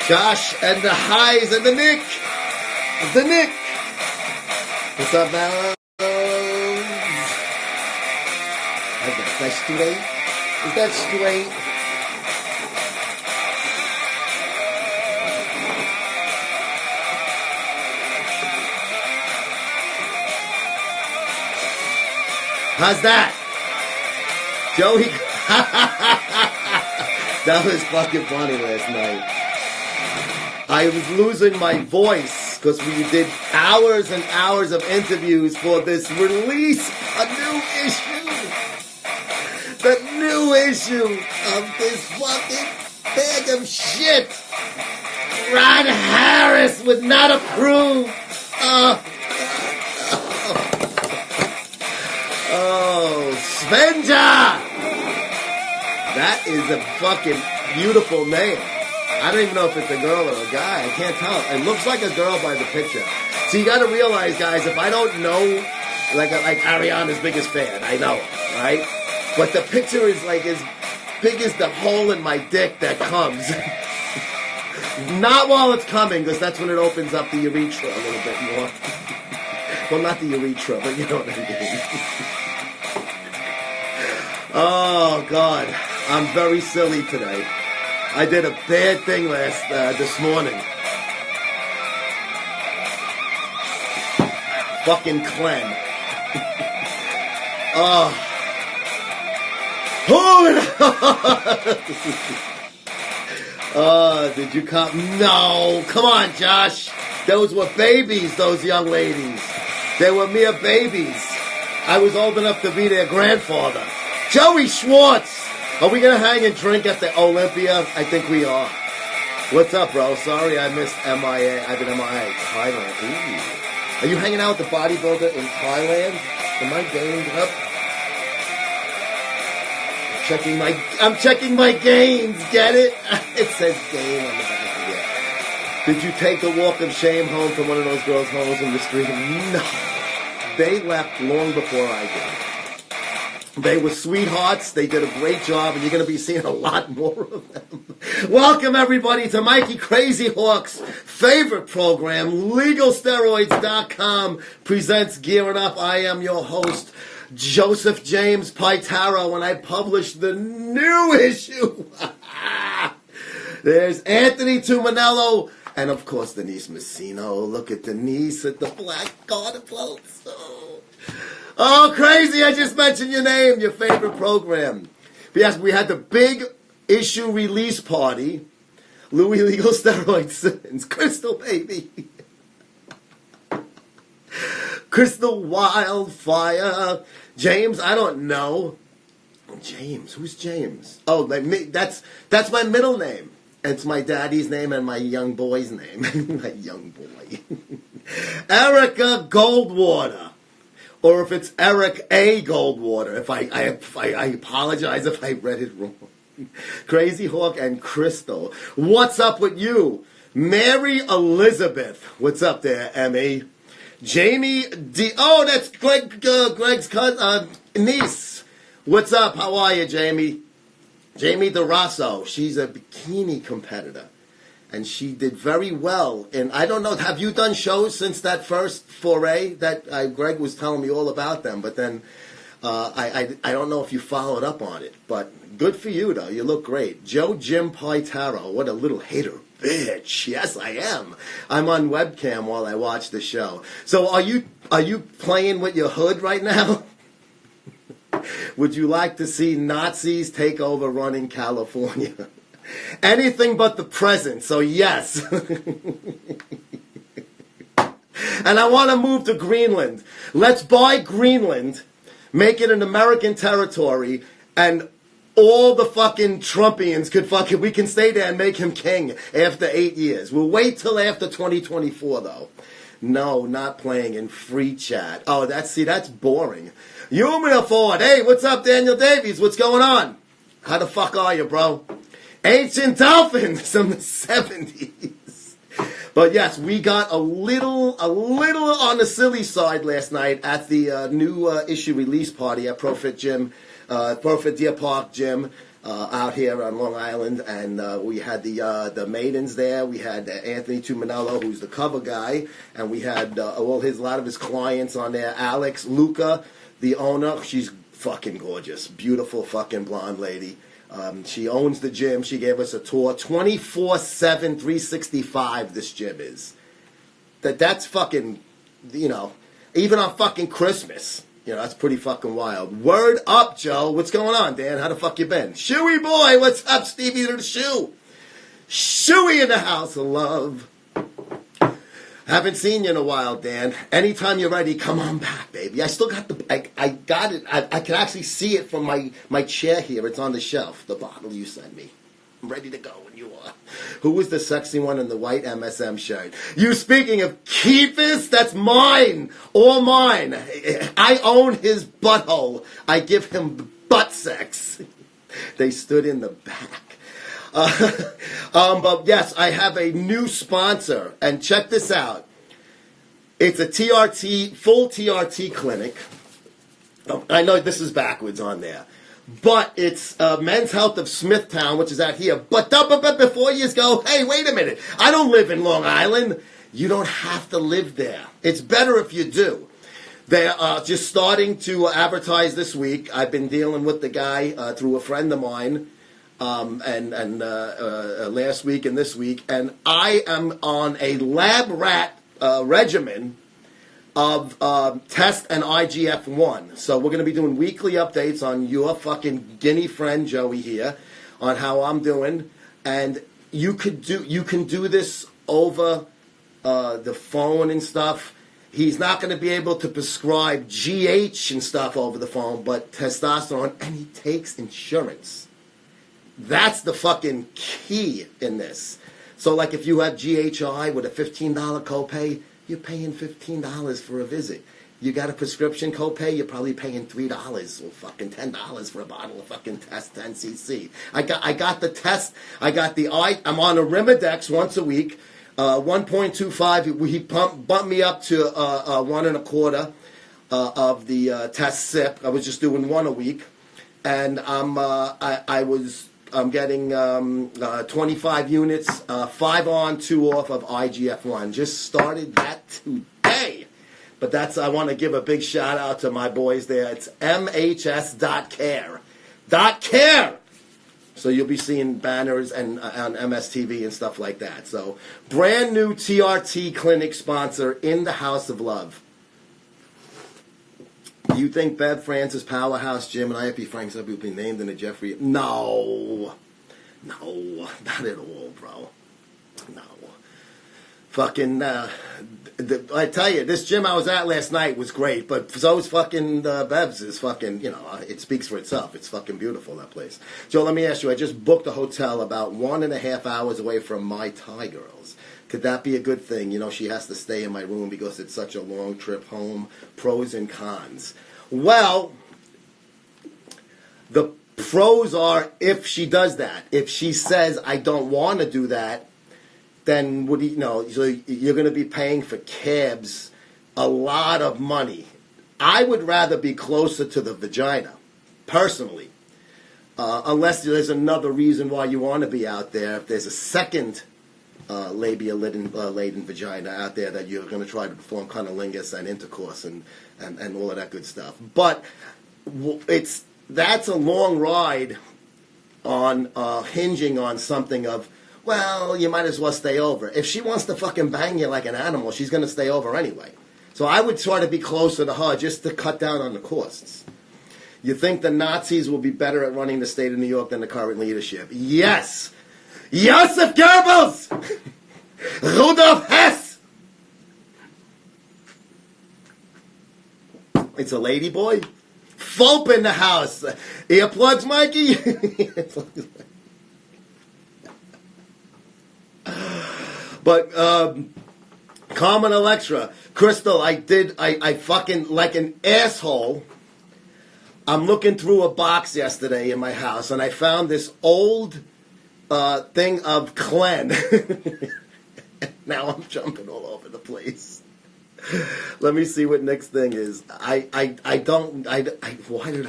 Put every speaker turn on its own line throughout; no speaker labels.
Josh and the highs and the Nick. The Nick. What's up, man? Is that straight? Is that straight? How's that? Joey? That was fucking funny last night. I was losing my voice because we did hours and hours of interviews for this release, a new issue. The new issue of this fucking bag of shit. Ron Harris would not approve. Svenja! That is a fucking beautiful name. I don't even know if it's a girl or a guy. I can't tell. It looks like a girl by the picture. So you got to realize, guys, if I don't know, like Ariana's biggest fan, I know, right? But the picture is like as big as the hole in my dick that comes. Not while it's coming, because that's when it opens up the urethra a little bit more. Well, not the urethra, but you know what I mean. Oh, God. I'm very silly today. I did a bad thing this morning. Fucking Clem. Did you come? No. Come on, Josh. Those were babies, those young ladies. They were mere babies. I was old enough to be their grandfather. Joey Schwartz. Are we going to hang and drink at the Olympia? I think we are. What's up, bro? Sorry I missed MIA. I've been MIA. Thailand. Ooh. Are you hanging out with the bodybuilder in Thailand? Am I gaining up? I'm checking my gains. Get it? It says gain on the back of it. Did you take the walk of shame home from one of those girls' homes in the street? No. They left long before I did. They were sweethearts. They did a great job, and you're going to be seeing a lot more of them. Welcome, everybody, to Mikey Crazy Hawk's favorite program, LegalSteroids.com presents Gearin Up. I am your host, Joseph James Pitaro, and I published the new issue. There's Anthony Tumanello, and, of course, Denise Messino. Look at Denise at the black garter belts. Oh, crazy, I just mentioned your name, your favorite program. But yes, we had the big issue release party. Louis Legal Steroids. It's Crystal, baby. Crystal Wildfire. James, I don't know. James, who's James? Oh, that's my middle name. It's my daddy's name and my young boy's name. My young boy. Erica Goldwater. Or if it's Eric A. Goldwater, I apologize if I read it wrong. Crazy Hawk and Crystal. What's up with you? Mary Elizabeth. What's up there, Emmy? Jamie D. Oh, that's Greg's cousin, niece. What's up? How are you, Jamie? Jamie DeRosso. She's a bikini competitor. And she did very well. And I don't know, have you done shows since that first foray? That Greg was telling me all about them. But then I don't know if you followed up on it. But good for you, though. You look great. Joe Jim Pitaro. What a little hater bitch. Yes, I am. I'm on webcam while I watch the show. So are you playing with your hood right now? Would you like to see Nazis take over running California? Anything but the present, so yes. And I want to move to Greenland. Let's buy Greenland, make it an American territory, and all the fucking Trumpians we can stay there and make him king after 8 years. We'll wait till after 2024, though. No, not playing in free chat. Oh, that's boring. Human Ford. Hey, what's up, Daniel Davies? What's going on? How the fuck are you, bro? Ancient Dolphins from the 70s. But yes, we got a little on the silly side last night at the new issue release party at Profit Deer Park Gym. out here on Long Island, and we had the maidens there. We had Anthony Tuminello, who's the cover guy, and we had a lot of his clients on there. Alex, Luca, the owner. She's fucking gorgeous, beautiful fucking blonde lady. She owns the gym. She gave us a tour, 24/7, 365. This gym is. That's fucking, even on fucking Christmas. That's pretty fucking wild. Word up, Joe. What's going on, Dan? How the fuck you been? Shoey boy, what's up, Stevie the Shoe? Shoey in the house of love. Haven't seen you in a while, Dan. Anytime you're ready, come on back, baby. I still got I got it. I can actually see it from my chair here. It's on the shelf, the bottle you sent me. I'm ready to go when you are. Who was the sexy one in the white MSM shirt? You speaking of Keithis? That's mine. All mine. I own his butthole. I give him butt sex. They stood in the back. But yes, I have a new sponsor. And check this out. It's a full TRT clinic. I know this is backwards on there. But it's Men's Health of Smithtown, which is out here. But before you go, hey, wait a minute. I don't live in Long Island. You don't have to live there. It's better if you do. They're just starting to advertise this week. I've been dealing with the guy through a friend of mine and last week and this week. And I am on a lab rat regimen of test and IGF-1. So we're going to be doing weekly updates on your fucking guinea friend Joey here on how I'm doing. And you can do this over the phone and stuff. He's not going to be able to prescribe GH and stuff over the phone, but testosterone, and he takes insurance. That's the fucking key in this. So like if you have GHI with a $15 copay, you're paying $15 for a visit. You got a prescription copay, you're probably paying $3 or fucking $10 for a bottle of fucking test 10cc. I got the test. I'm on a Arimidex once a week, 1.25. He bumped me up to 1.25 of the test sip. I was just doing one a week, and I'm getting 25 units, 5 on, 2 off of IGF-1. Just started that today. But I want to give a big shout out to my boys there. It's MHS.care. .care! So you'll be seeing banners and on MSTV and stuff like that. So brand new TRT clinic sponsor in the House of Love. Do you think Bev Francis Powerhouse Gym and IFB Frank will be named in the Jeffrey? No, not at all, bro. No. Fucking, I tell you, this gym I was at last night was great, but so is fucking Bev's is fucking, it speaks for itself. It's fucking beautiful, that place. Joe, let me ask you, I just booked a hotel about 1.5 hours away from my Thai girls. Could that be a good thing? She has to stay in my room because it's such a long trip home. Pros and cons. Well, the pros are if she does that. If she says, I don't want to do that, then so you're going to be paying for cabs a lot of money. I would rather be closer to the vagina, personally. Unless there's another reason why you want to be out there. If there's a second labia-laden vagina out there that you're going to try to perform cunnilingus and intercourse and all of that good stuff. But that's a long ride on hinging on something of, well, you might as well stay over. If she wants to fucking bang you like an animal, she's going to stay over anyway. So I would try to be closer to her just to cut down on the costs. You think the Nazis will be better at running the state of New York than the current leadership? Yes! Joseph Goebbels! Rudolf Hess! It's a lady boy. Fope in the house. Earplugs, Mikey? But, Carmen Electra. Crystal, I fucking, like an asshole, I'm looking through a box yesterday in my house, and I found this old thing of Clen. Now I'm jumping all over the place. Let me see what next thing is. Why did I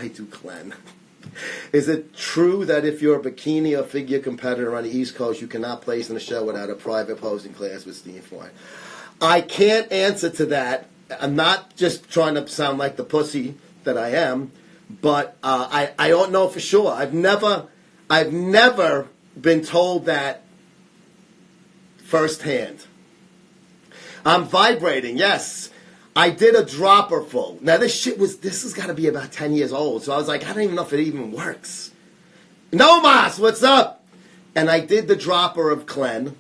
do Clen? Is it true that if you're a bikini or figure competitor on the East Coast, you cannot place in a show without a private posing class with Steve Foy? I can't answer to that. I'm not just trying to sound like the pussy that I am, but I don't know for sure. I've never been told that firsthand. I'm vibrating, yes. I did a dropper full. Now this has got to be about 10 years old. So I was like, I don't even know if it even works. No, Mas, what's up? And I did the dropper of Clen.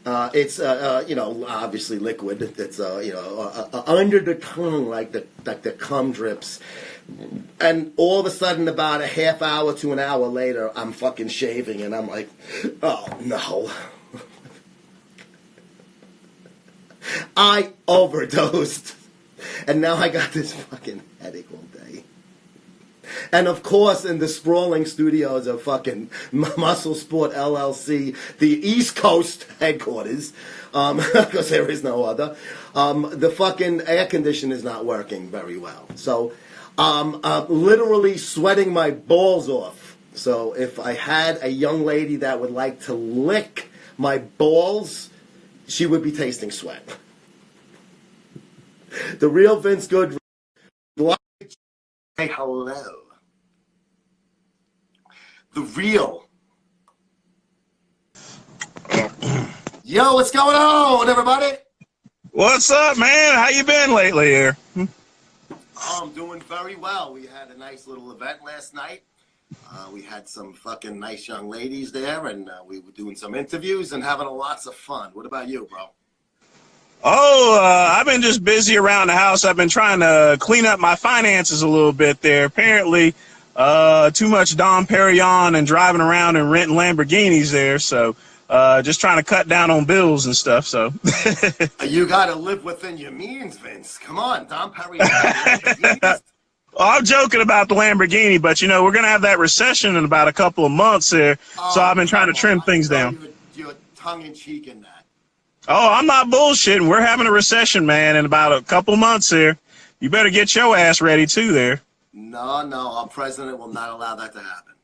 It's obviously liquid. It's under the tongue, like the cum drips. And all of a sudden, about a half hour to an hour later, I'm fucking shaving, and I'm like, oh no. I overdosed. And now I got this fucking headache all day. And of course, in the sprawling studios of fucking Muscle Sport LLC, the East Coast headquarters, because there is no other, the fucking air conditioner is not working very well. So I'm literally sweating my balls off. So if I had a young lady that would like to lick my balls, she would be tasting sweat. The real Vince Good. Hey, hello. The real. Yo, what's going on, everybody?
What's up, man? How you been lately here?
Oh, I'm doing very well. We had a nice little event last night. We had some fucking nice young ladies there, and we were doing some interviews and having lots of fun. What about you, bro?
Oh, I've been just busy around the house. I've been trying to clean up my finances a little bit there. Apparently, too much Dom Perignon and driving around and renting Lamborghinis there. So just trying to cut down on bills and stuff. So
you got to live within your means, Vince. Come on, Dom Perignon.
Well, I'm joking about the Lamborghini, but, we're going to have that recession in about a couple of months here. So I've been trying to trim things down.
You're tongue-in-cheek in that.
Oh, I'm not bullshitting. We're having a recession, man, in about a couple months here. You better get your ass ready, too, there.
No, our president will not allow that to happen.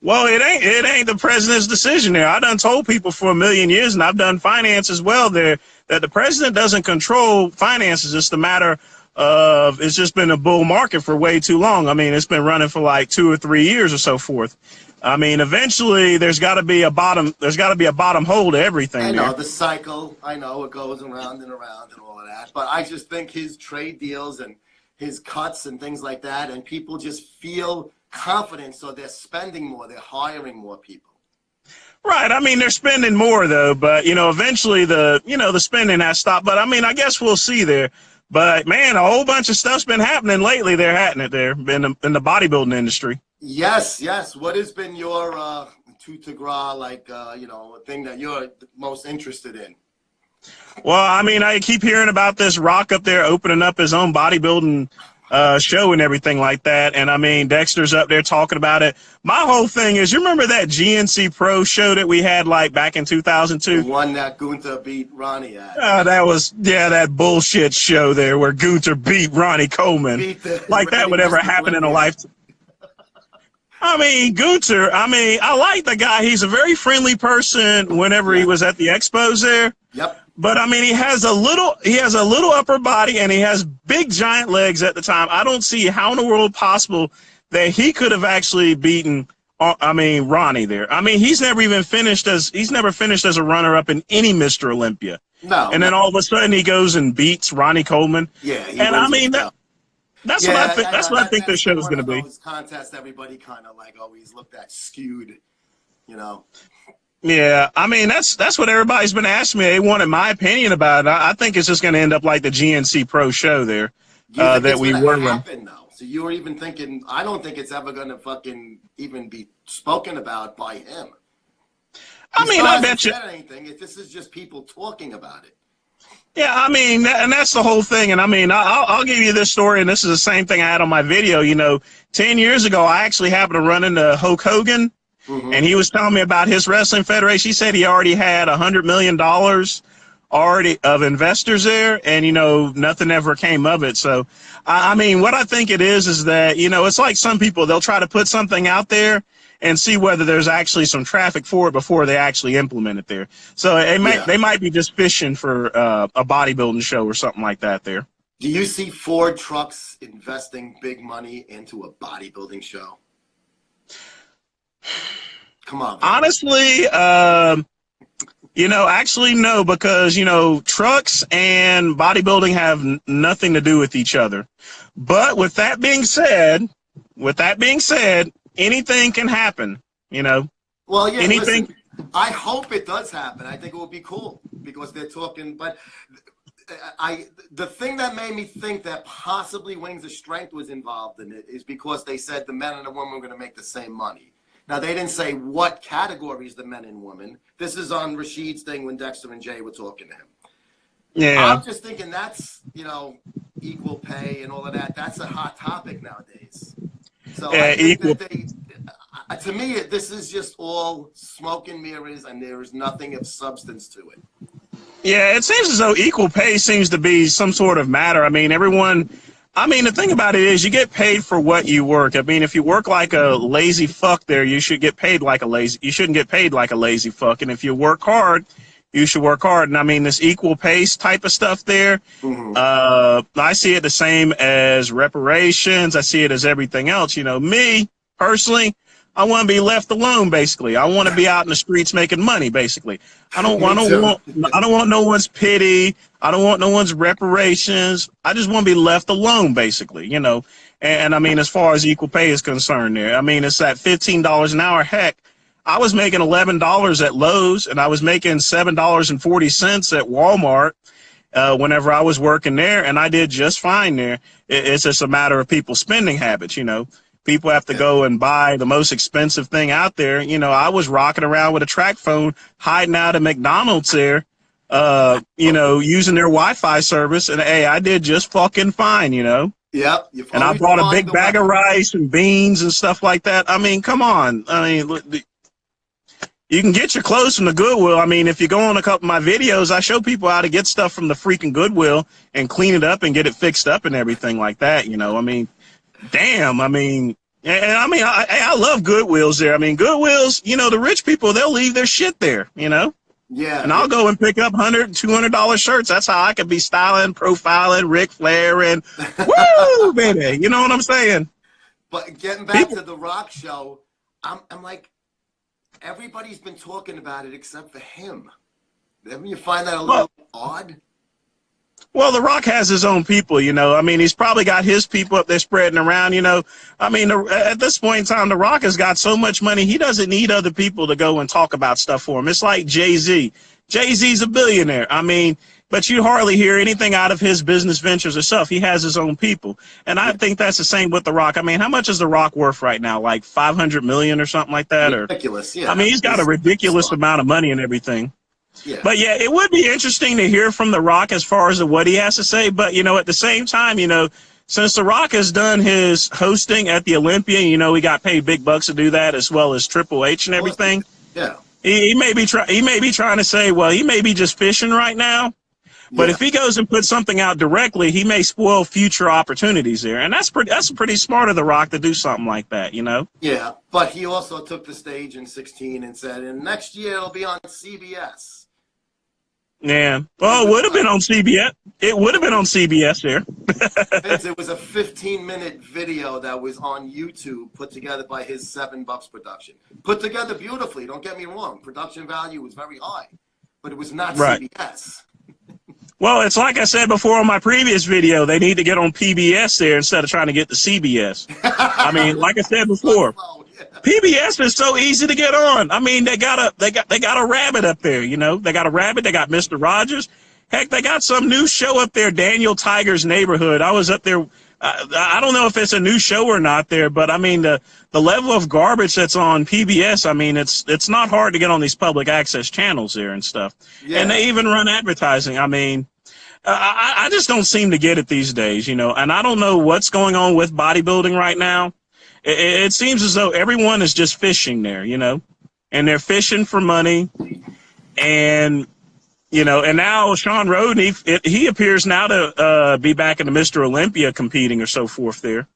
Well, it ain't the president's decision there. I done told people for a million years, and I've done finance as well there, that the president doesn't control finances. It's the matter of it's just been a bull market for way too long. I mean, it's been running for like 2 or 3 years or so forth. I mean, eventually there's got to be a bottom. There's got to be a bottom hole to everything.
I know the cycle. I know it goes around and around and all of that. But I just think his trade deals and his cuts and things like that, and people just feel confident, so they're spending more. They're hiring more people.
Right. I mean, they're spending more though, but eventually the spending has stopped. But I mean, I guess we'll see there. But man, a whole bunch of stuff's been happening lately. They're having it there in the bodybuilding industry.
Yes. What has been your tout de grace, thing that you're most interested in?
Well, I mean, I keep hearing about this Rock up there opening up his own bodybuilding show and everything like that. And I mean, Dexter's up there talking about it. My whole thing is, you remember that GNC Pro show that we had like back in 2002?
The one that Gunther beat Ronnie at.
That bullshit show there where Gunther beat Ronnie Coleman. Like that would ever happen in a lifetime. I mean, Gunther, I like the guy. He's a very friendly person whenever he was at the expos there.
Yep.
But I mean, he has a little upper body and he has big giant legs at the time. I don't see how in the world possible that he could have actually beaten Ronnie there. I mean, he's never finished as a runner up in any Mr. Olympia.
No.
And then all of a sudden he goes and beats Ronnie Coleman.
Yeah.
And I mean that's what I think. That's what I think the show is going to be.
Those contests, everybody kind of like always looked at skewed,
Yeah, I mean that's what everybody's been asking me. They wanted my opinion about it. I think it's just going to end up like the GNC Pro show there that we were
happen though. So you were even thinking, I don't think it's ever going to fucking even be spoken about by him.
I mean, I bet you.
Anything. This is just people talking about it.
Yeah, I mean, and that's the whole thing. And I mean, I'll give you this story, and this is the same thing I had on my video. 10 years ago, I actually happened to run into Hulk Hogan, and he was telling me about his wrestling federation. He said he already had $100 million already of investors there, and nothing ever came of it. So I mean, what I think it is that it's like some people, they'll try to put something out there and see whether there's actually some traffic for it before they actually implement it there. So they might be just fishing for a bodybuilding show or something like that there.
Do you see Ford Trucks investing big money into a bodybuilding show? Come on, man.
Honestly, actually no, because trucks and bodybuilding have nothing to do with each other. But with that being said, anything can happen.
Well, yeah.
Anything.
Listen, I hope it does happen. I think it would be cool because they're talking, but. The thing that made me think that possibly Wings of Strength was involved in it is because they said the men and the women were going to make the same money. Now, they didn't say what categories the men and women. This is on Rashid's thing when Dexter and Jay were talking to him.
Yeah.
I'm just thinking that's, equal pay and all of that. That's a hot topic nowadays. So I think that to me, this is just all smoke and mirrors, and there is nothing of substance to it.
Yeah, it seems as though equal pay seems to be some sort of matter. I mean, the thing about it is you get paid for what you work. I mean, if you work like a lazy fuck there, you shouldn't get paid like a lazy fuck. And if you work hard, you should work hard. And I mean, this equal pay type of stuff there, I see it the same as reparations. I see it as everything else. Me personally, I want to be left alone, basically. I want to be out in the streets making money, basically. I don't want no one's pity. I don't want no one's reparations. I just want to be left alone, basically, And I mean, as far as equal pay is concerned there, I mean, it's at $15 an hour. Heck, I was making $11 at Lowe's, and I was making $7.40 at Walmart whenever I was working there, and I did just fine there. It's just a matter of people's spending habits, People have to go and buy the most expensive thing out there. I was rocking around with a track phone, hiding out at McDonald's there, using their Wi-Fi service. And, hey, I did just fucking fine, Yep. And I bought a big bag of rice and beans and stuff like that. I mean, come on. I mean, you can get your clothes from the Goodwill. I mean, if you go on a couple of my videos, I show people how to get stuff from the freaking Goodwill and clean it up and get it fixed up and everything like that, I mean. Damn, I mean, I love Goodwills there. I mean, Goodwills, the rich people, they'll leave their shit there, Yeah. And I'll go and pick up $100, $200 shirts. That's how I could be styling, profiling Ric Flair and woo, baby. You know what I'm saying?
But getting back to the Rock show, I'm like, everybody's been talking about it except for him. Don't you find that a little odd?
Well, The Rock has his own people, I mean, he's probably got his people up there spreading around, I mean, at this point in time, The Rock has got so much money, he doesn't need other people to go and talk about stuff for him. It's like Jay-Z. Jay-Z's a billionaire. I mean, but you hardly hear anything out of his business ventures or stuff. He has his own people. And I think that's the same with The Rock. I mean, how much is The Rock worth right now? Like $500 million or something like that?
Ridiculous, yeah.
I mean, he's got a ridiculous amount of money and everything. Yeah. But yeah, it would be interesting to hear from The Rock as far as what he has to say. But, at the same time, since The Rock has done his hosting at the Olympia, he got paid big bucks to do that as well as Triple H and everything.
Yeah.
He may be trying to say, well, he may be just fishing right now. But if he goes and puts something out directly, he may spoil future opportunities there. And that's pretty smart of The Rock to do something like that,
Yeah, but he also took the stage in 2016 and said, and next year it'll be on CBS.
Yeah. Well, it would have been on CBS. It would have been on CBS there.
It was a 15-minute video that was on YouTube put together by his $7 production. Put together beautifully, don't get me wrong. Production value was very high, but it was not CBS.
Well, it's like I said before on my previous video, they need to get on PBS there instead of trying to get to CBS. I mean, like I said before, PBS is so easy to get on. I mean, they got a rabbit up there, They got a rabbit. They got Mr. Rogers. Heck, they got some new show up there, Daniel Tiger's Neighborhood. I was up there. I don't know if it's a new show or not there, but I mean, the level of garbage that's on PBS, I mean, it's not hard to get on these public access channels there and stuff. Yeah. And they even run advertising. I mean, I just don't seem to get it these days, and I don't know what's going on with bodybuilding right now. It seems as though everyone is just fishing there, and they're fishing for money. And, You know, and now Sean Roden, he appears now to be back in the Mr. Olympia competing or so forth there.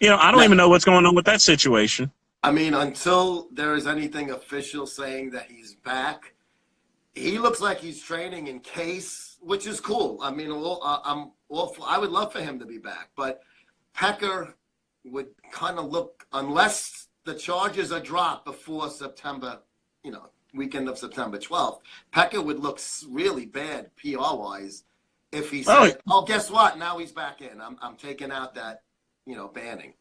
You know, I don't even know what's going on with that situation.
I mean, until there is anything official saying that he's back, he looks like he's training in case, which is cool. I mean, I would love for him to be back, but Pecker would kind of look, unless the charges are dropped before September, you know, weekend of September 12th, Pecker would look really bad PR-wise if he said, oh, guess what? Now he's back in. I'm taking out that, you know, banning.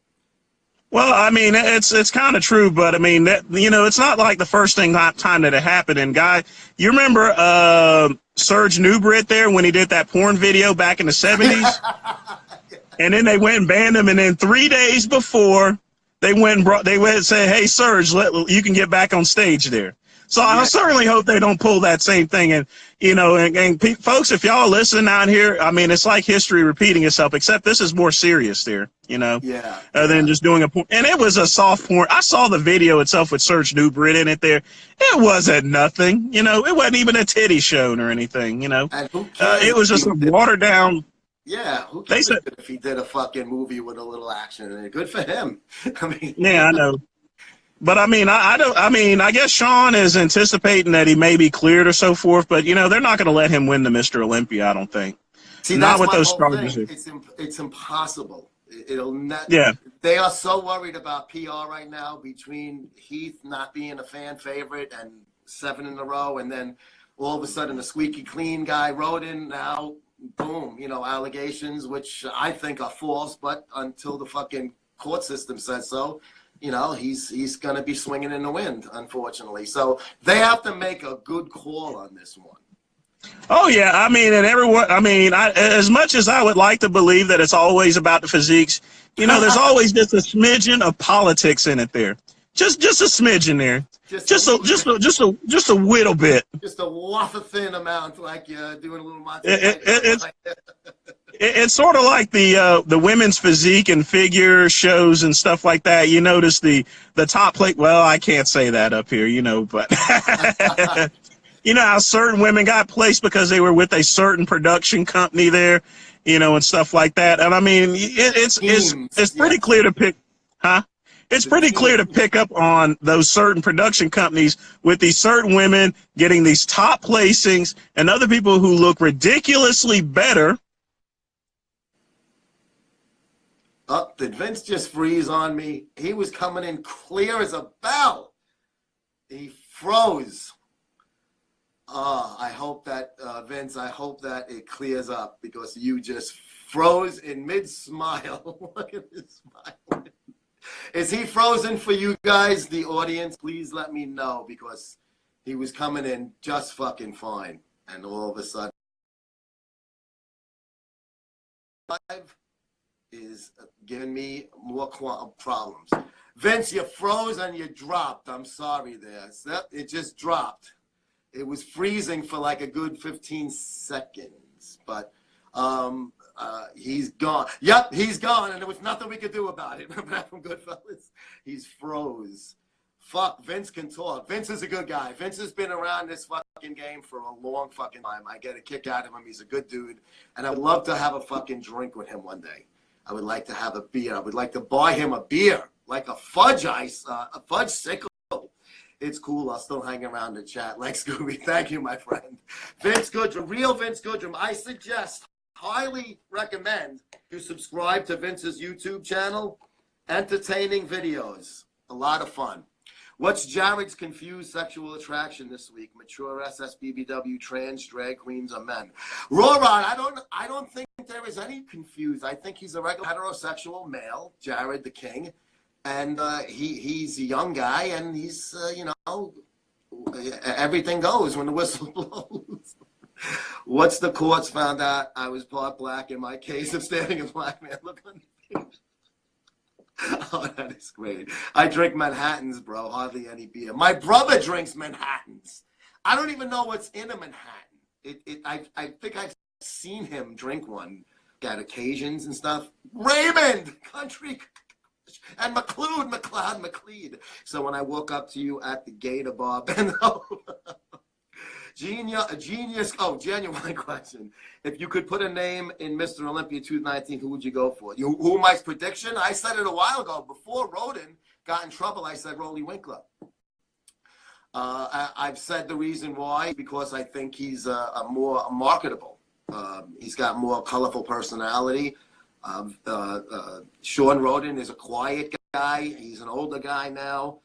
Well, I mean, it's kind of true, but I mean, that, you know, it's not like the first time that it happened. And Guy, you remember Serge Nubret there when he did that porn video back in the 70s? And then they went and banned him, and then 3 days before, they went and said, hey, Serge, you can get back on stage there. So I certainly hope they don't pull that same thing. And, you know, folks, if y'all listen out here, I mean, it's like history repeating itself, except this is more serious there, you know, than just doing a porn. And it was a soft porn. I saw the video itself with Serge Nubret in it there. It wasn't nothing, you know, it wasn't even a titty shown or anything, you know. It was just a watered down.
Yeah, who cares if he did a fucking movie with a little action? Good for him. I mean,
yeah, I know. But I mean, I guess Sean is anticipating that he may be cleared or so forth. But you know, they're not going to let him win the Mr. Olympia. I don't think.
See, not with those charges. It's impossible. It'll not. Yeah. They are so worried about PR right now between Heath not being a fan favorite and 7 in a row, and then all of a sudden the squeaky clean guy Roden now, boom, you know, allegations which I think are false, but until the fucking court system says so. You know, he's going to be swinging in the wind, unfortunately. So they have to make a good call on this one.
Oh, yeah. I mean, and everyone, I mean, as much as I would like to believe that it's always about the physiques, you know, there's always just a smidgen of politics in it there. Just a smidgen there. Just a little bit.
Just a wafer thin amount, like you're doing a little
It's sort of like the women's physique and figure shows and stuff like that. You notice the top plate. Well, I can't say that up here, you know, but you know how certain women got placed because they were with a certain production company there, you know, and stuff like that. And I mean, it's pretty clear to pick, huh? It's pretty clear to pick up on those certain production companies with these certain women getting these top placings and other people who look ridiculously better.
Oh, did Vince just freeze on me? He was coming in clear as a bell. He froze. I hope that, Vince, I hope that it clears up because you just froze in mid-smile. Look at this smile. Is he frozen for you guys, the audience? Please let me know because he was coming in just fucking fine. And all of a sudden, is giving me more problems. Vince, you froze and you dropped. I'm sorry there. It just dropped. It was freezing for like a good 15 seconds, but he's gone. Yep, he's gone, and there was nothing we could do about it. Remember that from Goodfellas? He's froze. Fuck, Vince can talk. Vince is a good guy. Vince has been around this fucking game for a long fucking time. I get a kick out of him. He's a good dude, and I would love to have a fucking drink with him one day. I would like to have a beer. I would like to buy him a beer, like a fudge ice, a fudge sickle. It's cool. I'll still hang around the chat like Scooby. Thank you, my friend. Vince Goodrum, real Vince Goodrum. I suggest, highly recommend you subscribe to Vince's YouTube channel. Entertaining videos. A lot of fun. What's Jared's confused sexual attraction this week? Mature SSBBW, trans, drag queens, or men? Rorod, I don't think there is any confused. I think he's a regular heterosexual male, Jared the King. And he's a young guy, and he's, you know, everything goes when the whistle blows. What's the courts found out I was part black in my case of standing a black man. Look on the page. Oh, that is great. I drink Manhattans, bro. Hardly any beer. My brother drinks Manhattans. I don't even know what's in a Manhattan. I think I've seen him drink one at occasions and stuff. Raymond, country, and McLeod. So when I walk up to you at the Gator bar, bend over. Genius. Oh, genuine question. If you could put a name in Mr. Olympia 2019, who would you go for? Who my prediction? I said it a while ago. Before Roden got in trouble, I said Rolly Winkler. I've said the reason why, because I think he's a more marketable. He's got more colorful personality. Sean Roden is a quiet guy. He's an older guy now.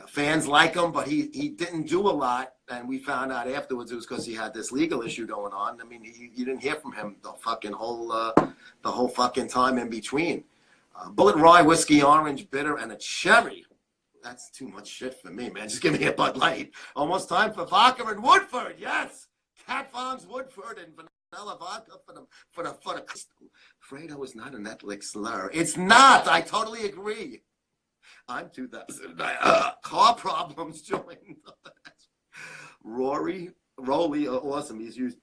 Fans like him, but he didn't do a lot. And we found out afterwards it was because he had this legal issue going on. I mean, you didn't hear from him the whole fucking time in between. Bullet Rye, Whiskey Orange, Bitter, and a Cherry. That's too much shit for me, man. Just give me a Bud Light. Almost time for vodka and Woodford. Yes, Cat Farms Woodford and vanilla vodka for the crystal. Fredo is not a Netflix slur. It's not. I totally agree. I'm 2009. Car problems joined. Rolly, awesome. He's used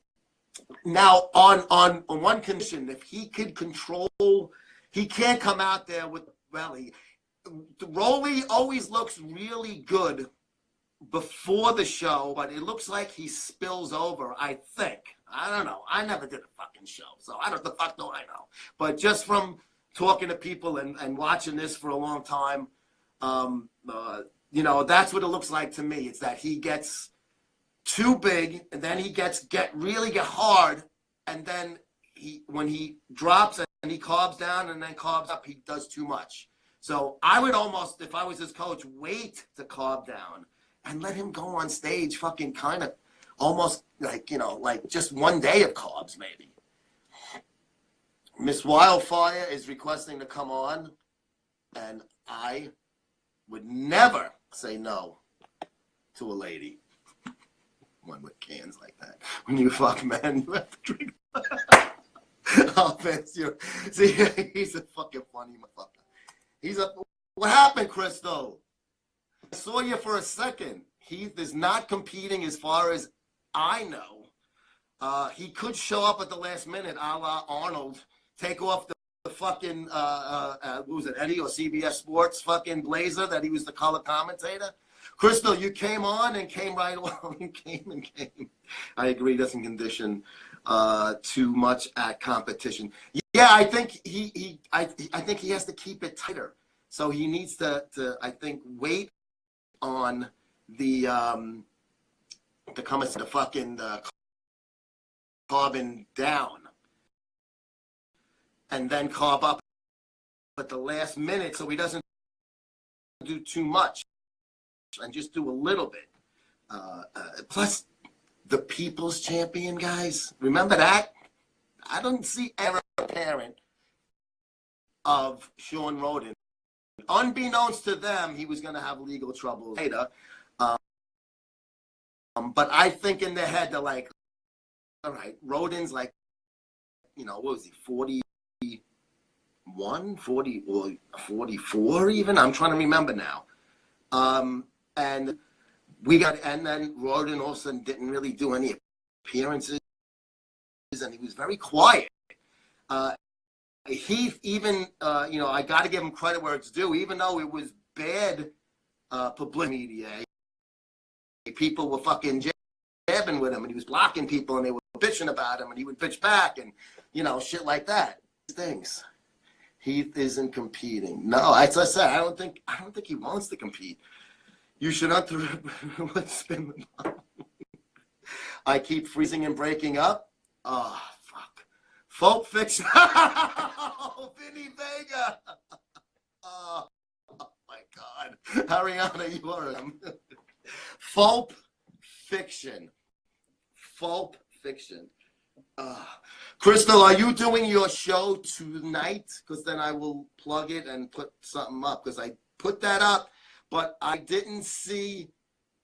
now on one condition. If he could control, he can't come out there with belly. Rolly always looks really good before the show, but it looks like he spills over, I think. I don't know. I never did a fucking show, so I don't the fuck do I know. But just from talking to people and watching this for a long time, you know, that's what it looks like to me. It's that he gets too big, and then he really get hard, and then when he drops and he carbs down and then carbs up, he does too much. So I would almost, if I was his coach, wait to carb down and let him go on stage fucking kind of almost like, you know, like just one day of carbs maybe. Miss Wildfire is requesting to come on, and I would never say no to a lady. One with cans like that. When you fuck men, you have to drink. Oh, Vince, see, he's a fucking funny motherfucker. What happened, Crystal? I saw you for a second. Heath is not competing as far as I know. He could show up at the last minute, a la Arnold, take off the fucking, what was it, Eddie or CBS Sports fucking blazer that he was the color commentator. Crystal, you came on and came right along and came. I agree, doesn't condition too much at competition. Yeah, I think I think he has to keep it tighter. So he needs to I think wait on the fucking carbon down, and then carb up at the last minute, so he doesn't do too much and just do a little bit. Plus, the People's Champion, guys. Remember that? I don't see ever a parent of Sean Roden. Unbeknownst to them, he was going to have legal trouble later. But I think in their head, they're like, all right, Roden's like, you know, what was he, 41, 40, or 44 even? I'm trying to remember now. And then Roden all of a sudden didn't really do any appearances, and he was very quiet. He even, you know, I got to give him credit where it's due, even though it was bad publicity media. People were fucking jabbing with him, and he was blocking people, and they were bitching about him, and he would bitch back, and, you know, shit like that. Things. He isn't competing. No, as I said, I don't think he wants to compete. You should not spin the ball. I keep freezing and breaking up. Oh, fuck. Folk fiction. Oh, Vinny Vega. Oh, my God. Ariana, you are him. Folk fiction. Folk fiction. Crystal, are you doing your show tonight? Because then I will plug it and put something up. Because I put that up. But I didn't see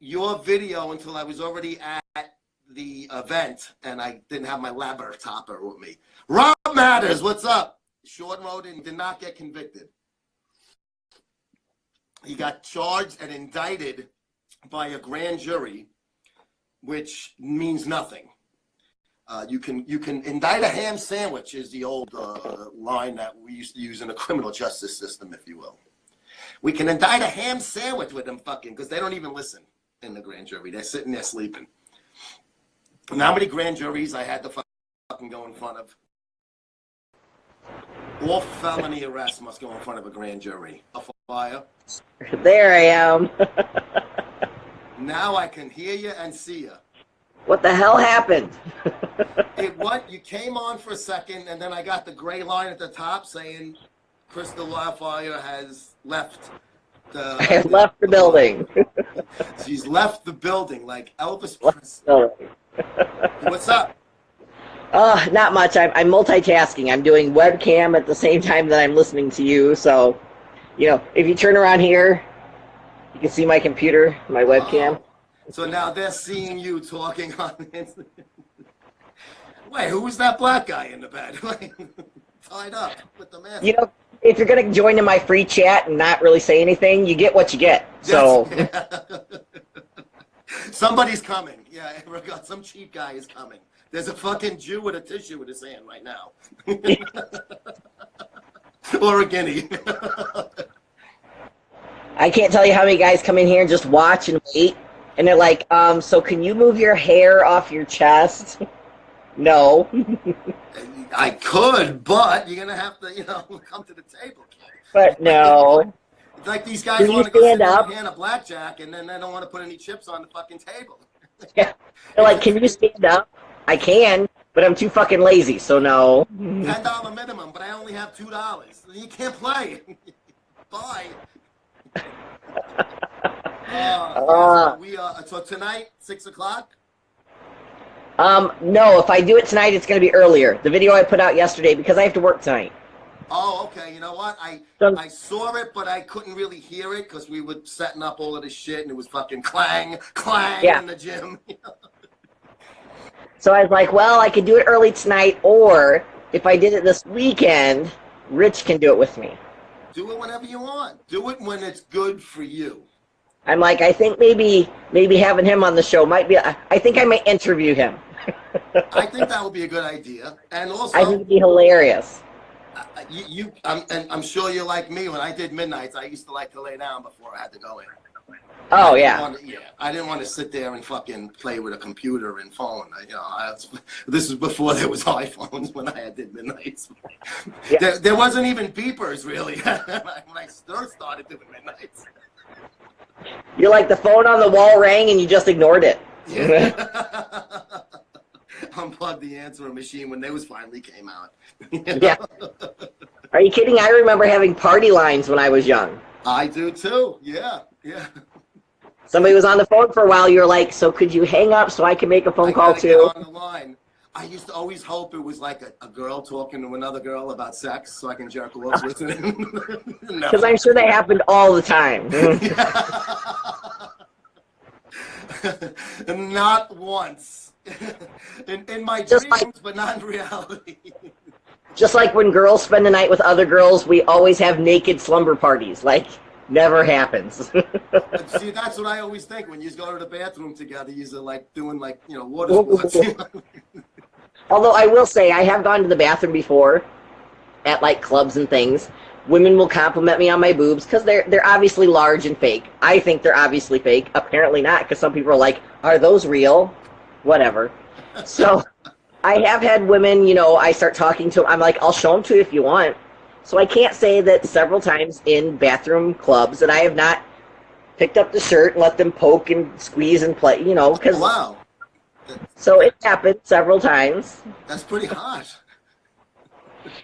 your video until I was already at the event, and I didn't have my labber topper with me. Rob Matters, what's up? Sean Roden did not get convicted. He got charged and indicted by a grand jury, which means nothing. You can indict a ham sandwich is the old line that we used to use in the criminal justice system, if you will. We can indict a ham sandwich with them fucking, because they don't even listen in the grand jury. They're sitting there sleeping. And how many grand juries I had to fucking go in front of? All felony arrests must go in front of a grand jury. A fire.
There I am.
Now I can hear you and see you.
What the hell happened?
What? You came on for a second, and then I got the gray line at the top saying Crystal Wildfire has left
I have left the building.
She's left the building like Elvis Presley. What's up?
Not much. I'm multitasking. I'm doing webcam at the same time that I'm listening to you. So, you know, if you turn around here, you can see my computer, my webcam.
Oh. So now they're seeing you talking on Instagram. Wait, who was that black guy in the bed? Tied up with the mask.
You know, if you're going to join in my free chat and not really say anything, you get what you get. So
somebody's coming. Yeah, I forgot. Some cheap guy is coming. There's a fucking Jew with a tissue in his hand right now. Or a guinea.
I can't tell you how many guys come in here and just watch and wait. And they're like, so can you move your hair off your chest? No.
I could, but you're going to have to, you know, come to the table.
But no.
It's like these guys want to go sit down and hand a blackjack, and then they don't want to put any chips on the fucking table.
Yeah. They're like, can you stand up? I can, but I'm too fucking lazy, so no.
$10 minimum, but I only have $2. You can't play. Bye. So tonight, 6 o'clock?
No, if I do it tonight, it's going to be earlier. The video I put out yesterday, because I have to work tonight.
Oh, okay. You know what? I saw it, but I couldn't really hear it because we were setting up all of this shit, and it was fucking clang, clang in the gym.
So I was like, well, I could do it early tonight, or if I did it this weekend, Rich can do it with me.
Do it whenever you want. Do it when it's good for you.
I'm like, I think maybe having him on the show might be, I think I might interview him.
I think that would be a good idea. And also,
I think it'd be hilarious.
I'm sure you're like me. When I did Midnights, I used to like to lay down before I had to go in.
Oh, yeah.
I didn't want to sit there and fucking play with a computer and phone. This was before there was iPhones when I did Midnights. Yeah. There wasn't even beepers, really, when I first started doing Midnights.
You're like, the phone on the wall rang and you just ignored it.
Yeah. Unplugged the answering machine when those finally came out.
Yeah. Are you kidding? I remember having party lines when I was young.
I do too. Yeah. Yeah.
Somebody was on the phone for a while. You're like, so could you hang up so I can make a phone call too?
Get on the line. I used to always hope it was like a girl talking to another girl about sex so I can jerk off with it.
Because I'm sure that happened all the time.
Not once. In my dreams, but not in reality.
Just like when girls spend the night with other girls, we always have naked slumber parties. Like, never happens.
See, that's what I always think. When you go to the bathroom together, you're like doing like, water sports.
Although I will say, I have gone to the bathroom before at like clubs and things. Women will compliment me on my boobs because they're obviously large and fake. I think they're obviously fake. Apparently not, because some people are like, are those real? Whatever. So I have had women, I start talking to them. I'm like, I'll show them to you if you want. So I can't say that several times in bathroom clubs that I have not picked up the shirt and let them poke and squeeze and play, because.
Wow.
So it happened several times.
That's pretty hot.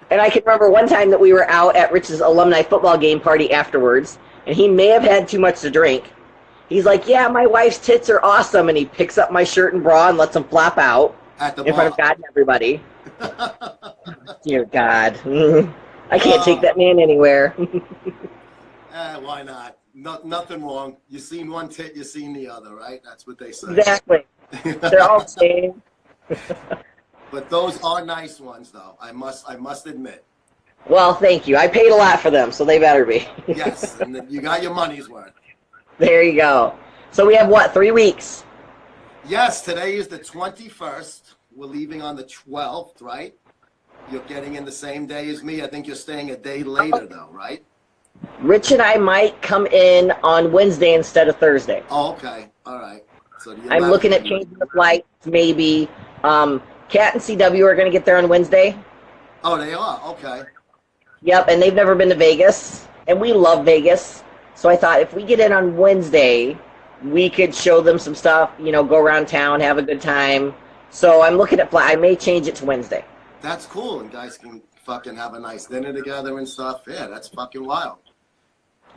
And I can remember one time that we were out at Rich's alumni football game party afterwards, and he may have had too much to drink. He's like, yeah, my wife's tits are awesome, and he picks up my shirt and bra and lets them flop out in front of God and everybody. Dear God. I can't take that man anywhere.
Why not? Nothing wrong. You seen one tit, you seen the other, right? That's what they say.
Exactly. They're all the same.
But those are nice ones, though. I must admit.
Well, thank you. I paid a lot for them, so they better be.
Yes, and you got your money's worth.
There you go. So we have, 3 weeks?
Yes, today is the 21st. We're leaving on the 12th, right? You're getting in the same day as me. I think you're staying a day later, though, right?
Rich and I might come in on Wednesday instead of Thursday.
Oh, okay. All right. So
I'm looking at changing the flights, maybe. Kat and CW are going to get there on Wednesday.
Oh, they are? Okay.
Yep, and they've never been to Vegas, and we love Vegas. So I thought if we get in on Wednesday, we could show them some stuff, you know, go around town, have a good time. So I'm looking at I may change it to Wednesday.
That's cool, and guys can fucking have a nice dinner together and stuff. Yeah, that's fucking wild.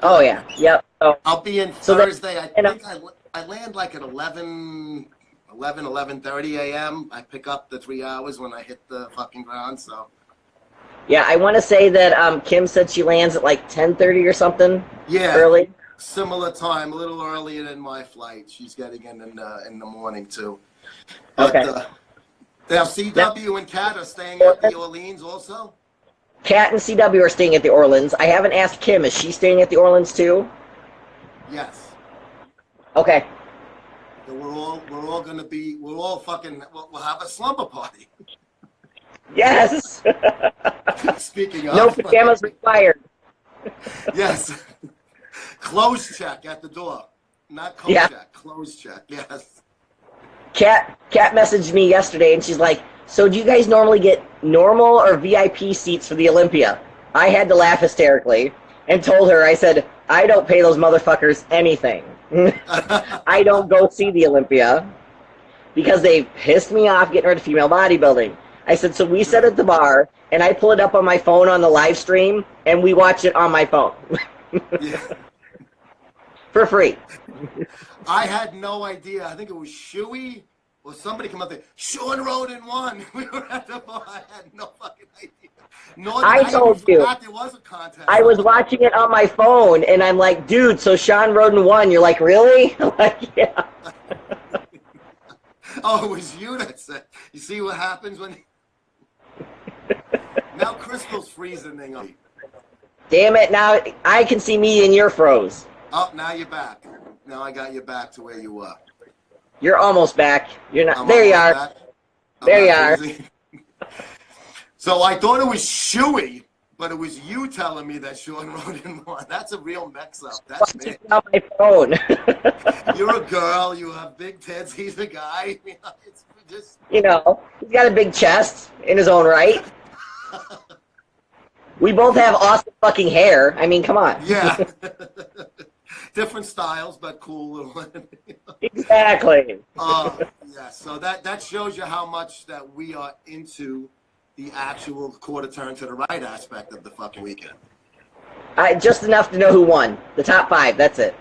Oh, yeah. Yep. So,
I'll be in Thursday. I think I land like at 11:30 a.m. I pick up the 3 hours when I hit the fucking ground, so.
Yeah, I want to say that Kim said she lands at like 10:30 or something.
Yeah.
Early.
Similar time, a little earlier than my flight. She's getting in the morning, too. But,
Okay.
now, CW and Kat are staying at the Orleans also?
Kat and CW are staying at the Orleans. I haven't asked Kim. Is she staying at the Orleans too?
Yes.
Okay.
So we're all gonna be. We'll have a slumber party.
Yes.
Speaking of.
No pajamas required.
Yes. Clothes check at the door. Not coat check. Clothes check. Yes.
Kat messaged me yesterday and she's like, so do you guys normally get normal or VIP seats for the Olympia? I had to laugh hysterically and told her, I said, I don't pay those motherfuckers anything. I don't go see the Olympia because they pissed me off getting rid of female bodybuilding. I said, so we sit at the bar and I pull it up on my phone on the live stream and we watch it on my phone.
Yeah.
For free.
I had no idea. I think it was Shuey or somebody come up there. Sean Roden won. We were at the bar. I had no fucking idea.
I told you.
There was a contest.
I was watching it on my phone, and I'm like, dude, so Sean Roden won. You're like, really? I'm like, yeah.
Oh, it was you that said. You see what happens when... Now Crystal's freezing.
Damn it, now I can see me and you're froze.
Oh, now you're back. Now I got you back to where you were.
You're almost back. You're not. There you are. There you are.
So I thought it was Shuey, but it was you telling me that Sean Roden won. That's a real mix-up. That's me.
On my phone.
You're a girl. You have big tits. He's a guy. It's just...
You know, he's got a big chest in his own right. We both have awesome fucking hair. I mean, come on.
Yeah. Different styles, but cool.
Exactly.
Yeah, so that shows you how much that we are into the actual quarter turn to the right aspect of the fucking weekend.
Just enough to know who won. The top 5, that's it.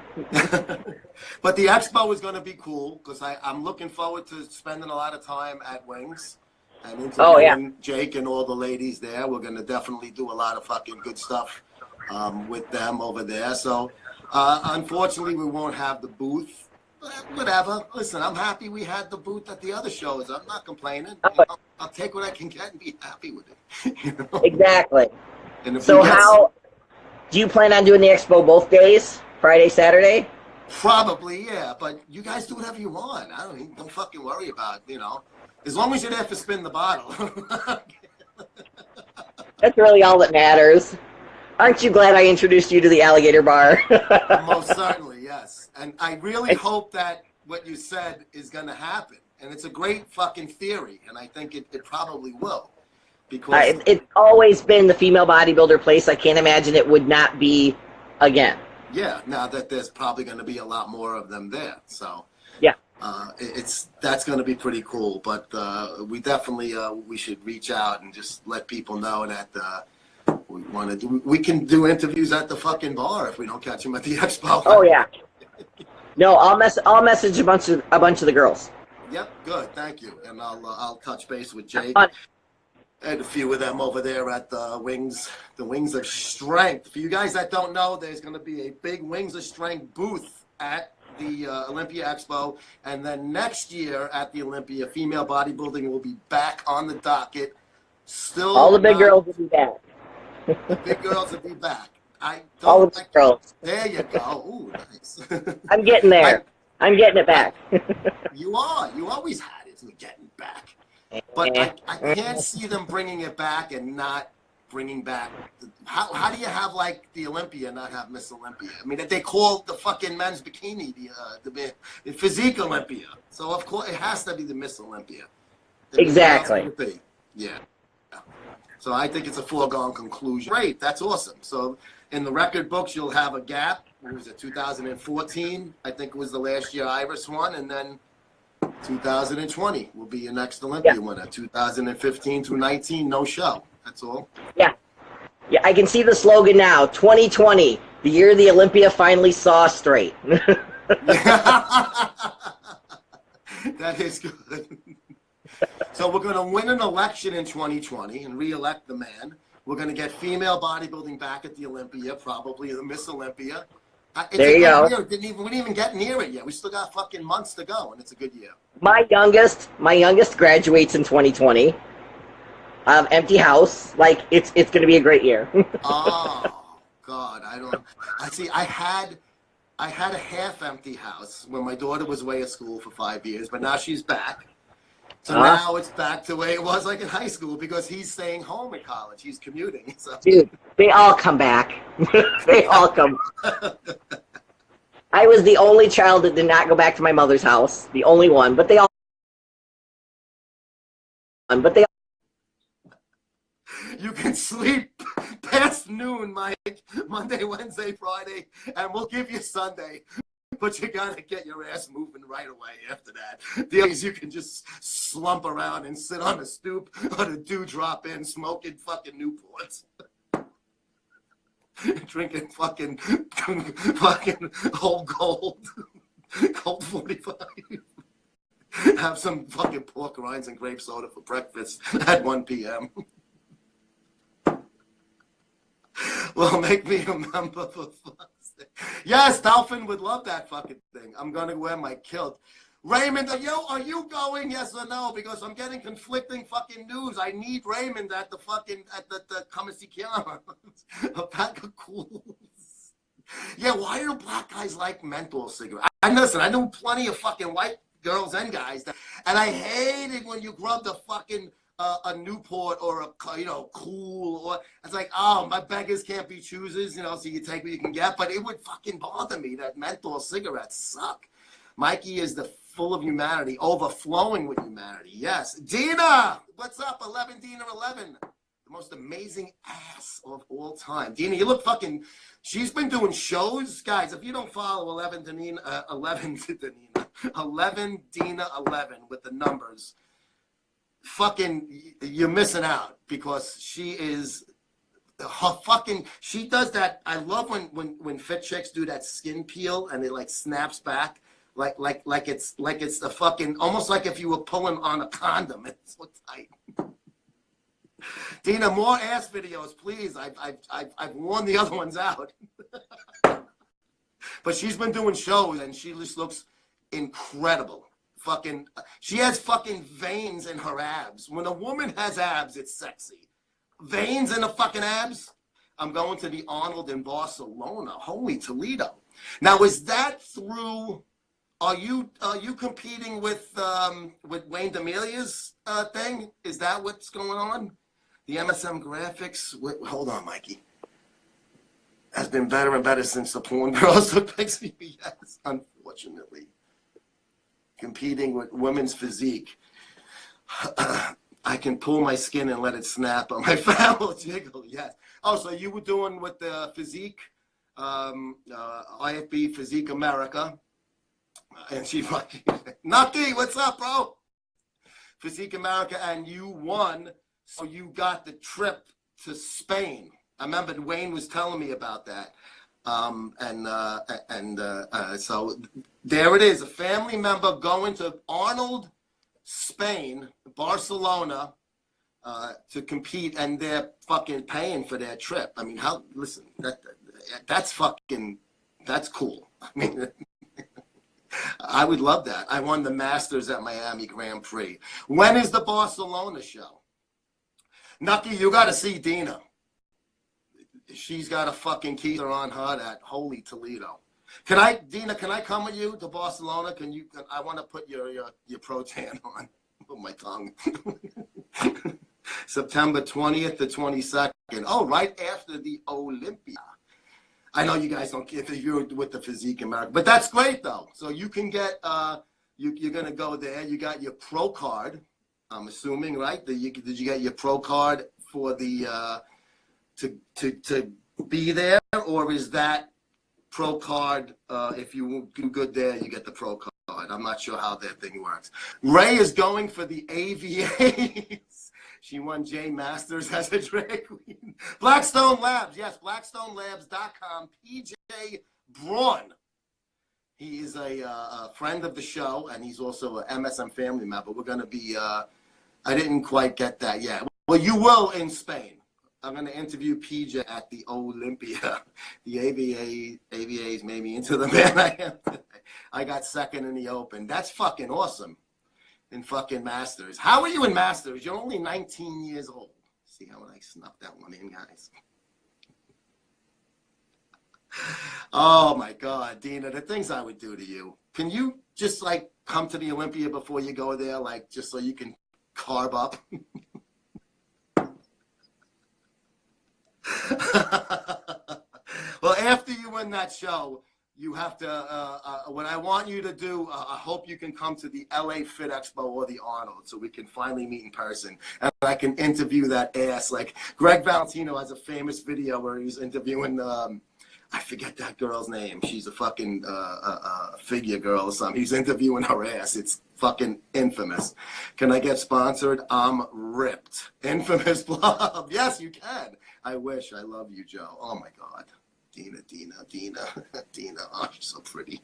But the expo is going to be cool because I'm looking forward to spending a lot of time at Wings and interviewing Jake and all the ladies there. We're going to definitely do a lot of fucking good stuff with them over there. So unfortunately, we won't have the booth. Whatever. Listen, I'm happy we had the booth at the other shows. I'm not complaining. I'll take what I can get and be happy with it. You know?
Exactly.
And
so how do you plan on doing the expo both days? Friday, Saturday?
Probably, yeah. But you guys do whatever you want. Don't fucking worry about it, you know. As long as you're there for spin the bottle.
That's really all that matters. Aren't you glad I introduced you to the Alligator Bar?
Most certainly, yes. And I really hope that what you said is going to happen. And it's a great fucking theory, and I think it probably will. Because
it's always been the female bodybuilder place. I can't imagine it would not be again.
Yeah, now that there's probably going to be a lot more of them there. So
yeah,
that's going to be pretty cool. But we definitely we should reach out and just let people know that we want to do. We can do interviews at the fucking bar if we don't catch them at the expo.
Oh yeah. No, I'll message a bunch of the girls.
Yep, good, thank you, and I'll touch base with Jake and a few of them over there at the Wings of Strength. For you guys that don't know, there's going to be a big Wings of Strength booth at the Olympia Expo, and then next year at the Olympia, female bodybuilding will be back on the docket. Still,
all the big girls will be back.
The big girls will be back.
All the big girls.
There you go. Ooh, nice.
I'm getting there. I'm getting it back.
You are. You always had it. We're getting back. But I can't see them bringing it back and not bringing back. How do you have like the Olympia not have Miss Olympia? I mean, they call the fucking men's bikini the physique Olympia. So of course it has to be the Miss Olympia.
Exactly.
Yeah. So I think it's a foregone conclusion. Great, that's awesome. So in the record books, you'll have a gap. What was it, 2014? I think it was the last year Iris won, and then 2020 will be your next Olympia winner. 2015 through 19, no show. That's all. Yeah.
Yeah, I can see the slogan now. 2020, the year the Olympia finally saw straight.
That is good. So we're going to win an election in 2020 and re-elect the man. We're going to get female bodybuilding back at the Olympia, probably the Miss Olympia.
There you go.
We didn't even get near it yet. We still got fucking months to go, and it's a good year.
My youngest graduates in 2020. Empty house. Like it's going to be a great year.
Oh God, I had a half empty house when my daughter was away at school for 5 years, but now she's back. So now it's back to the way it was like in high school because he's staying home at college. He's commuting. So.
Dude, they all come back. They all come. I was the only child that did not go back to my mother's house. The only one. But they all.
You can sleep past noon, Mike. Monday, Wednesday, Friday, and we'll give you Sunday. But you gotta get your ass moving right away after that. The others you can just slump around and sit on the stoop or the dewdrop in smoking fucking Newports. Drinking fucking whole gold. Cold 45. Have some fucking pork rinds and grape soda for breakfast at 1 p.m. Well, make me a member for fuck's sake. Yes, Dolphin would love that fucking thing. I'm going to wear my kilt. Raymond, are you going, yes or no? Because I'm getting conflicting fucking news. I need Raymond at the Come and See Keanu. A pack of cools. Yeah, why do black guys like menthol cigarettes? Listen, I know plenty of fucking white girls and guys, and I hate it when you grab the fucking a Newport or a Cool, or it's like, oh, my beggars can't be choosers, so you take what you can get. But it would fucking bother me that menthol cigarettes suck. Mikey is the full of humanity, overflowing with humanity. Yes, Dina, what's up? 11 Dina 11, the most amazing ass of all time. Dina, you look fucking. She's been doing shows, guys. If you don't follow 11 Dina 11 Dina 11 with the numbers. Fucking, you're missing out because she is she does that. I love when fit chicks do that skin peel and it like snaps back like it's the fucking, almost like if you were pulling on a condom. It's so tight. Dina, more ass videos, please. I've worn the other ones out. But she's been doing shows and she just looks incredible. She has fucking veins in her abs. When a woman has abs, it's sexy. Veins in the fucking abs. I'm going to the Arnold in Barcelona. Holy Toledo. Now, is that through? Are you competing with Wayne D'Amelia's thing? Is that what's going on? The MSM graphics. Hold on, Mikey. Has been better and better since the porn girls took pics. Yes, unfortunately. Competing with women's physique. I can pull my skin and let it snap on my foul jiggle. Yes. Oh, so you were doing with the physique, IFB Physique America, and she fucking Nucky, what's up, bro? Physique America, and you won, so you got the trip to Spain. I remember Wayne was telling me about that. So there it is, a family member going to Arnold, Spain, Barcelona, to compete, and they're fucking paying for their trip. I mean, listen, that's cool. I mean, I would love that. I won the Masters at Miami Grand Prix. When is the Barcelona show? Nucky, you got to see Dina. She's got a fucking keezer on her that holy Toledo. Dina, can I come with you to Barcelona? I want to put your pro-tan on with my tongue. September 20th to 22nd. Oh, right after the Olympia. I know you guys don't care if you're with the Physique America, but that's great though. So you can get, you're gonna go there. You got your pro card, I'm assuming, right? Did you get your pro card for the to be there, or is that pro card? If you do good there, you get the pro card. I'm not sure how that thing works. Ray is going for the AVAs. She won J Masters as a drag queen. Blackstone Labs, yes, blackstonelabs.com. PJ Braun. He is a friend of the show, and he's also an MSM family member. We're going to be, I didn't quite get that yet. Well, you will in Spain. I'm going to interview PJ at the Olympia. The AVAs made me into the man I am today. I got second in the Open. That's fucking awesome. In fucking Masters. How are you in Masters? You're only 19 years old. See how I snuck that one in, guys? Oh my God, Dina, the things I would do to you. Can you just like come to the Olympia before you go there, like just so you can carb up? Well, after you win that show, you have to, what I want you to do, I hope you can come to the LA Fit Expo or the Arnold so we can finally meet in person. And I can interview that ass. Like Greg Valentino has a famous video where he's interviewing, I forget that girl's name. She's a fucking figure girl or something. He's interviewing her ass. It's fucking infamous. Can I get sponsored? I'm ripped. Infamous blog. Yes, you can. I wish. I love you, Joe. Oh my God. Dina. Oh, she's so pretty.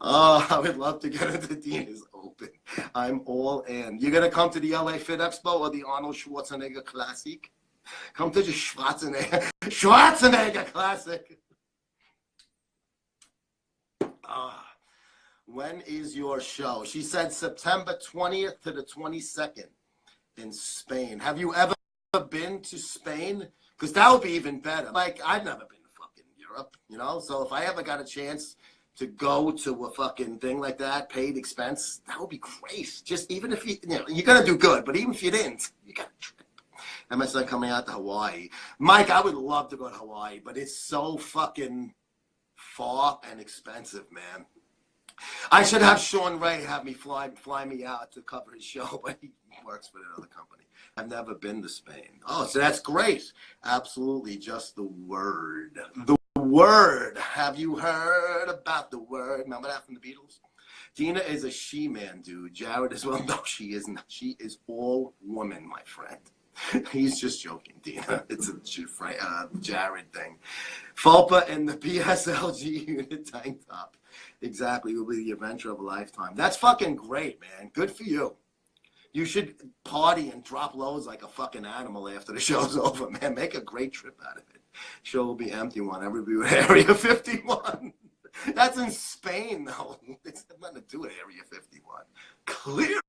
Oh, I would love to get into Dina's Open. I'm all in. You're going to come to the LA Fit Expo or the Arnold Schwarzenegger Classic? Come to the Schwarzenegger Classic. When is your show? She said September 20th to the 22nd in Spain. Have you ever been to Spain? Because that would be even better. Like, I've never been to fucking Europe, you know? So if I ever got a chance to go to a fucking thing like that, paid expense, that would be great. Just even if you're going to do good, but even if you didn't, you got a trip. And my son coming out to Hawaii. Mike, I would love to go to Hawaii, but it's so fucking far and expensive, man. I should have Sean Ray have me fly me out to cover his show, but he works for another company. I've never been to Spain. Oh, so that's great. Absolutely, just the word. The word. Have you heard about the word? Remember that from the Beatles? Dina is a she-man, dude. Jared as well. No, she isn't. She is all woman, my friend. He's just joking, Dina. It's a Jared thing. FOPA and the PSLG unit tank top. Exactly. Will be the adventure of a lifetime. That's fucking great, man. Good for you. You should party and drop loads like a fucking animal after the show's over, man. Make a great trip out of it. Show will be empty one. Everybody with Area 51. That's in Spain, though. It's nothing to do with Area 51. Clear.